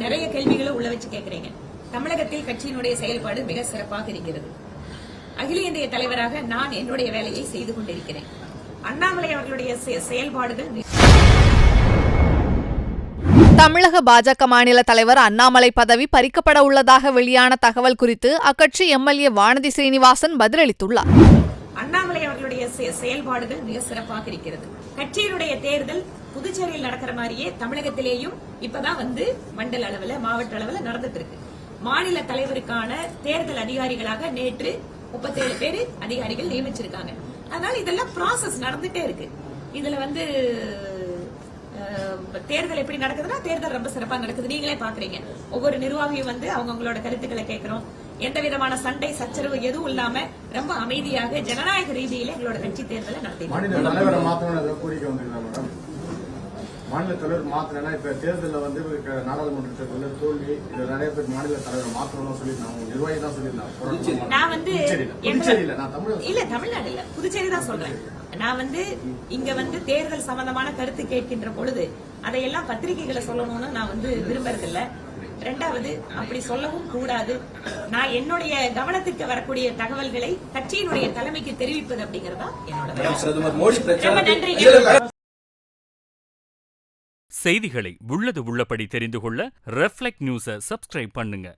நிறைய கேள்விகளை உள்ள வச்சு கேட்கிறீங்க. தமிழகத்தில் கட்சியினுடைய செயல்பாடு மிக சிறப்பாக இருக்கிறது. அகில இந்திய தலைவராக நான் என்னுடைய வேலையை செய்து கொண்டிருக்கிறேன். அண்ணாமலை அவர்களுடைய செயல்பாடுகள் தமிழக பாஜக மாநில தலைவர் அண்ணாமலை பதவி பறிக்கப்பட உள்ளதாக வெளியான தகவல் குறித்து அக்கட்சி எம்எல்ஏ வானதி சீனிவாசன் பதிலளித்துள்ளார். அண்ணாமலை அவர்களுடைய செயல்பாடுகள் மிக சிறப்பாக இருக்கிறது. கட்சியினுடைய தேர்தல் புதுச்சேரியில் நடக்கிற மாதிரியே தமிழகத்திலேயும் இப்பதான் மண்டல அளவில் மாவட்ட அளவில் நடந்துட்டு இருக்கு. மாநில தலைவருக்கான தேர்தல் அதிகாரிகளாக நேற்று 37 பேர் அதிகாரிகள் நியமிச்சிருக்காங்க. அதனால இதெல்லாம் ப்ராசஸ் நடந்துட்டே இருக்கு. இதுல தேர்தல் எப்படி நடக்குதுன்னா தேர்தல் ரொம்ப சிறப்பா நடக்குது. நீங்களே பாக்குறீங்க. ஒவ்வொரு நிர்வாகியும் அவங்களோட கருத்துக்களை கேட்கிறோம். எந்த விதமான சண்டை சச்சரவு எதுவும் இல்லாம ரொம்ப அமைதியாக ஜனநாயக ரீதியில எங்களோட கட்சி தேர்தலை நடத்தி. மாநில தலைவர் மாத்தினா இப்ப தேர்தலில் நாடாளுமன்ற தேர்தலில் தோல்வி நிறைய பேர் மாநில தலைவர் மாற்றணும் சொல்லிருந்தாங்க. நிர்வாகி தான் சொல்லியிருந்தாங்க. நான் இல்ல தமிழ்நாடு இல்ல புதுச்சேரி தான் சொல்றேன். நான் இங்க தேர்தல் சம்பந்தமான கருத்து கேட்கின்ற பொழுது அதையெல்லாம் பத்திரிகைகளை சொல்லணும்னு நான் விரும்புறதில்ல. ரெண்டாவது அப்படி சொல்லவும் கூடாது. நான் என்னுடைய கவனத்திற்கு வரக்கூடிய தகவல்களை கட்சியினுடைய தலைமைக்கு தெரிவிப்பது அப்படிங்கறதா என்னோட நன்றி. செய்திகளை உள்ளது உள்ளபடி தெரிந்து கொள்ள ரெஃப்ளெக்ட் நியூஸை சப்ஸ்கிரைப் பண்ணுங்க.